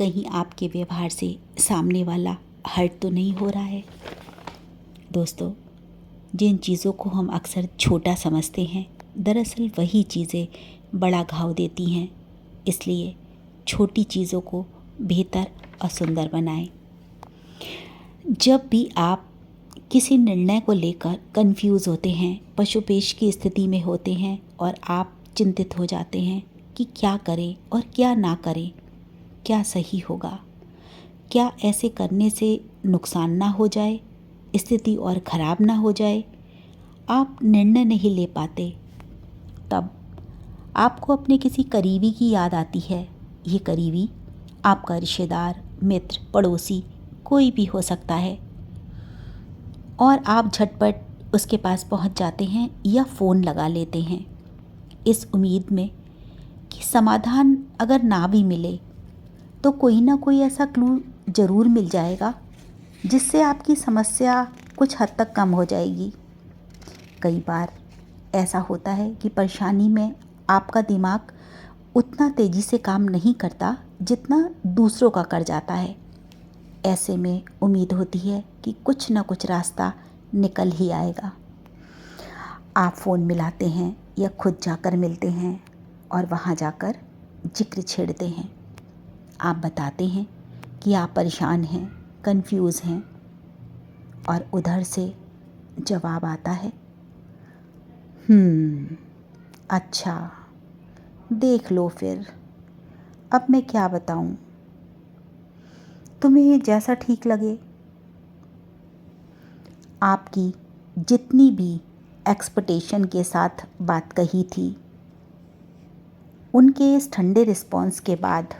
कहीं आपके व्यवहार से सामने वाला हर्ट तो नहीं हो रहा है। दोस्तों, जिन चीज़ों को हम अक्सर छोटा समझते हैं, दरअसल वही चीज़ें बड़ा घाव देती हैं। इसलिए छोटी चीज़ों को बेहतर और सुंदर बनाएं। जब भी आप किसी निर्णय को लेकर कंफ्यूज होते हैं, पशुपेश की स्थिति में होते हैं और आप चिंतित हो जाते हैं कि क्या करें और क्या ना करें, क्या सही होगा, क्या ऐसे करने से नुकसान ना हो जाए, स्थिति और ख़राब ना हो जाए, आप निर्णय नहीं ले पाते, तब आपको अपने किसी करीबी की याद आती है। ये करीबी आपका रिश्तेदार, मित्र, पड़ोसी कोई भी हो सकता है और आप झटपट उसके पास पहुंच जाते हैं या फ़ोन लगा लेते हैं इस उम्मीद में कि समाधान अगर ना भी मिले तो कोई ना कोई ऐसा क्लू ज़रूर मिल जाएगा जिससे आपकी समस्या कुछ हद तक कम हो जाएगी। कई बार ऐसा होता है कि परेशानी में आपका दिमाग उतना तेज़ी से काम नहीं करता जितना दूसरों का कर जाता है। ऐसे में उम्मीद होती है कि कुछ न कुछ रास्ता निकल ही आएगा। आप फ़ोन मिलाते हैं या खुद जाकर मिलते हैं और वहाँ जाकर जिक्र छेड़ते हैं। आप बताते हैं कि आप परेशान हैं, कंफ्यूज हैं और उधर से जवाब आता है, अच्छा, देख लो फिर, अब मैं क्या बताऊं, तुम्हें जैसा ठीक लगे। आपकी जितनी भी एक्सपेक्टेशन के साथ बात कही थी, उनके इस ठंडे रिस्पॉन्स के बाद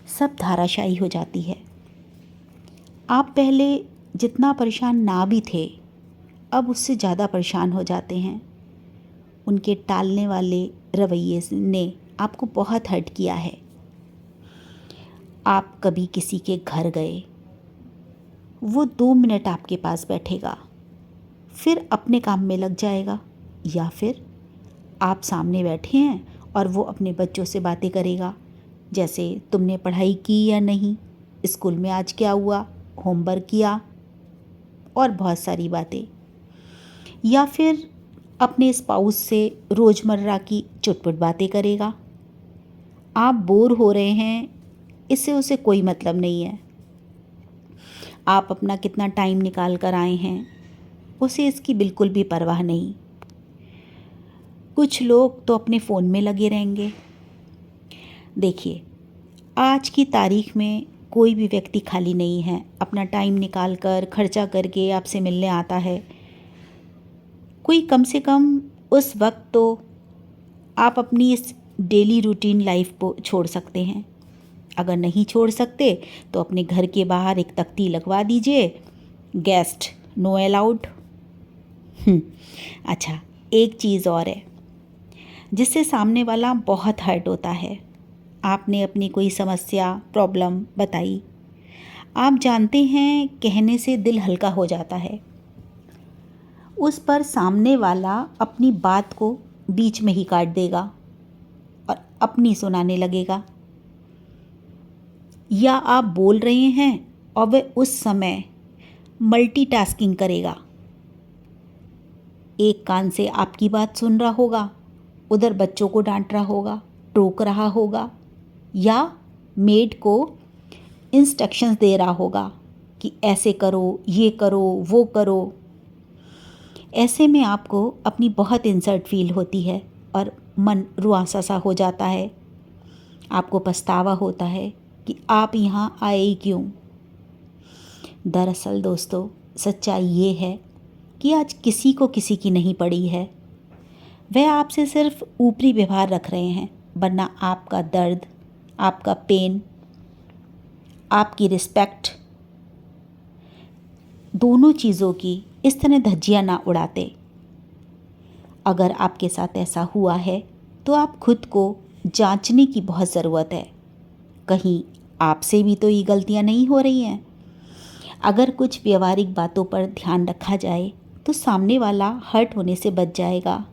सब धाराशायी हो जाती है। आप पहले जितना परेशान ना भी थे, अब उससे ज़्यादा परेशान हो जाते हैं। उनके टालने वाले रवैये ने आपको बहुत हर्ट किया है। आप कभी किसी के घर गए, वो 2 मिनट आपके पास बैठेगा, फिर अपने काम में लग जाएगा, या फिर आप सामने बैठे हैं और वो अपने बच्चों से बातें करेगा, जैसे तुमने पढ़ाई की या नहीं, स्कूल में आज क्या हुआ, होमवर्क किया, और बहुत सारी बातें। या फिर अपने स्पाउस से रोज़मर्रा की चुटपुट बातें करेगा। आप बोर हो रहे हैं, इससे उसे कोई मतलब नहीं है। आप अपना कितना टाइम निकाल कर आए हैं, उसे इसकी बिल्कुल भी परवाह नहीं। कुछ लोग तो अपने फ़ोन में लगे रहेंगे। देखिए, आज की तारीख में कोई भी व्यक्ति खाली नहीं है, अपना टाइम निकाल कर खर्चा करके आपसे मिलने आता है। कोई कम से कम उस वक्त तो आप अपनी इस डेली रूटीन लाइफ को छोड़ सकते हैं। अगर नहीं छोड़ सकते तो अपने घर के बाहर एक तख्ती लगवा दीजिए, गेस्ट नो अलाउड। अच्छा, एक चीज़ और है जिससे सामने वाला बहुत हर्ट होता है। आपने अपनी कोई समस्या, प्रॉब्लम बताई, आप जानते हैं कहने से दिल हल्का हो जाता है। उस पर सामने वाला अपनी बात को बीच में ही काट देगा और अपनी सुनाने लगेगा, या आप बोल रहे हैं और वह उस समय मल्टीटास्किंग करेगा। एक कान से आपकी बात सुन रहा होगा, उधर बच्चों को डांट रहा होगा, टोक रहा होगा, या मेड को इंस्ट्रक्शंस दे रहा होगा कि ऐसे करो, ये करो, वो करो। ऐसे में आपको अपनी बहुत इंसल्ट फील होती है और मन रुआंसा सा हो जाता है। आपको पछतावा होता है कि आप यहाँ आए ही क्यों। दरअसल दोस्तों, सच्चाई ये है कि आज किसी को किसी की नहीं पड़ी है। वह आपसे सिर्फ ऊपरी व्यवहार रख रहे हैं, वरना आपका दर्द, आपका पेन, आपकी रिस्पेक्ट, दोनों चीज़ों की इस तरह धज्जियाँ ना उड़ाते। अगर आपके साथ ऐसा हुआ है तो आप खुद को जांचने की बहुत ज़रूरत है। कहीं आपसे भी तो ये गलतियाँ नहीं हो रही हैं। अगर कुछ व्यवहारिक बातों पर ध्यान रखा जाए तो सामने वाला हर्ट होने से बच जाएगा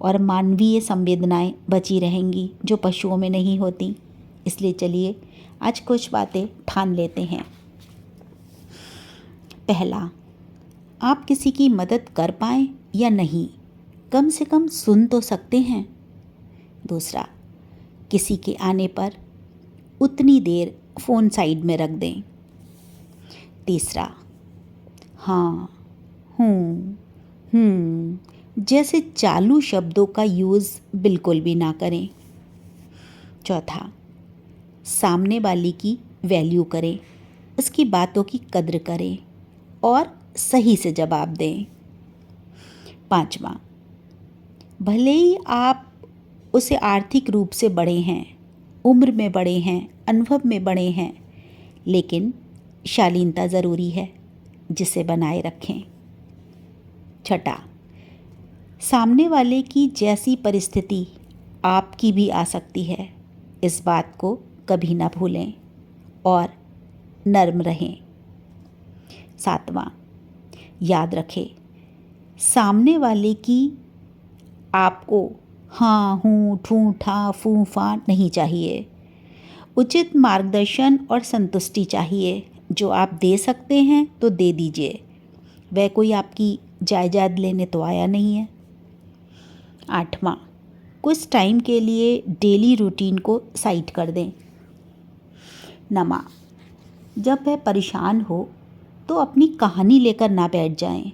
और मानवीय संवेदनाएं बची रहेंगी, जो पशुओं में नहीं होती। इसलिए चलिए आज कुछ बातें ठान लेते हैं। पहला, आप किसी की मदद कर पाएँ या नहीं, कम से कम सुन तो सकते हैं। दूसरा, किसी के आने पर उतनी देर फ़ोन साइड में रख दें। तीसरा, हाँ, हूँ, जैसे चालू शब्दों का यूज़ बिल्कुल भी ना करें। चौथा, सामने वाले की वैल्यू करें, उसकी बातों की कद्र करें और सही से जवाब दें। पाँचवा, भले ही आप उसे आर्थिक रूप से बड़े हैं, उम्र में बड़े हैं, अनुभव में बड़े हैं, लेकिन शालीनता ज़रूरी है, जिसे बनाए रखें। छठा, सामने वाले की जैसी परिस्थिति आपकी भी आ सकती है, इस बात को कभी ना भूलें और नर्म रहें। सातवां, याद रखें, सामने वाले की आपको हाँ, हूँ, ठूँ, ठा, फूँ, फा नहीं चाहिए। उचित मार्गदर्शन और संतुष्टि चाहिए। जो आप दे सकते हैं तो दे दीजिए, वह कोई आपकी जायदाद लेने तो आया नहीं है। आठवां, कुछ टाइम के लिए डेली रूटीन को साइड कर दें। नौवां, जब वह परेशान हो तो अपनी कहानी लेकर ना बैठ जाएं।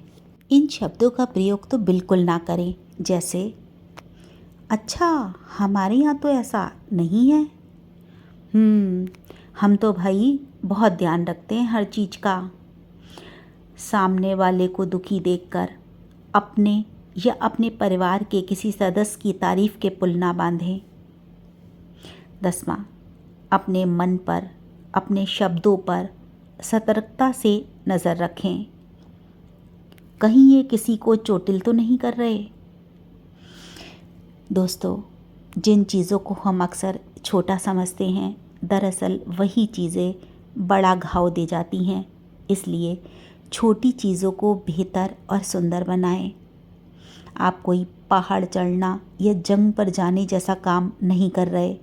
इन शब्दों का प्रयोग तो बिल्कुल ना करें, जैसे अच्छा, हमारे यहाँ तो ऐसा नहीं है। हम तो भाई बहुत ध्यान रखते हैं हर चीज़ का। सामने वाले को दुखी देखकर अपने या अपने परिवार के किसी सदस्य की तारीफ़ के पुल ना बांधें। 10वां, अपने मन पर, अपने शब्दों पर सतर्कता से नज़र रखें, कहीं ये किसी को चोटिल तो नहीं कर रहे। दोस्तों, जिन चीज़ों को हम अक्सर छोटा समझते हैं, दरअसल वही चीज़ें बड़ा घाव दे जाती हैं। इसलिए छोटी चीज़ों को बेहतर और सुंदर बनाएं। आप कोई पहाड़ चढ़ना या जंग पर जाने जैसा काम नहीं कर रहे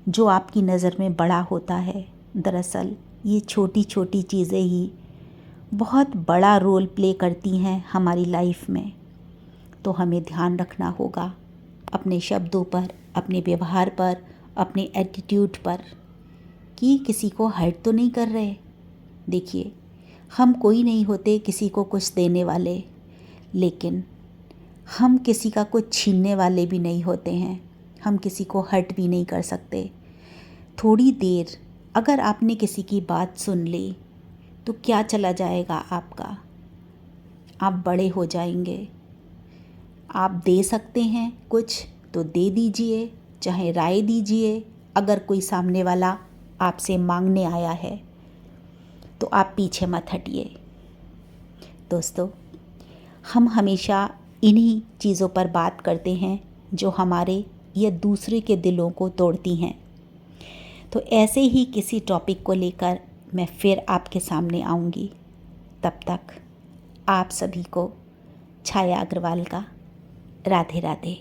जो आपकी नज़र में बड़ा होता है। दरअसल ये छोटी छोटी चीज़ें ही बहुत बड़ा रोल प्ले करती हैं हमारी लाइफ में। तो हमें ध्यान रखना होगा अपने शब्दों पर, अपने व्यवहार पर, अपने एटीट्यूड पर, कि किसी को हर्ट तो नहीं कर रहे। देखिए, हम कोई नहीं होते किसी को कुछ देने वाले, लेकिन हम किसी का कुछ छीनने वाले भी नहीं होते हैं। हम किसी को हर्ट भी नहीं कर सकते। थोड़ी देर अगर आपने किसी की बात सुन ली तो क्या चला जाएगा आपका? आप बड़े हो जाएंगे। आप दे सकते हैं कुछ तो दे दीजिए, चाहे राय दीजिए। अगर कोई सामने वाला आपसे मांगने आया है तो आप पीछे मत हटिए। दोस्तों, हम हमेशा इन्हीं चीज़ों पर बात करते हैं जो हमारे या दूसरे के दिलों को तोड़ती हैं। तो ऐसे ही किसी टॉपिक को लेकर मैं फिर आपके सामने आऊँगी। तब तक आप सभी को छाया अग्रवाल का राधे राधे।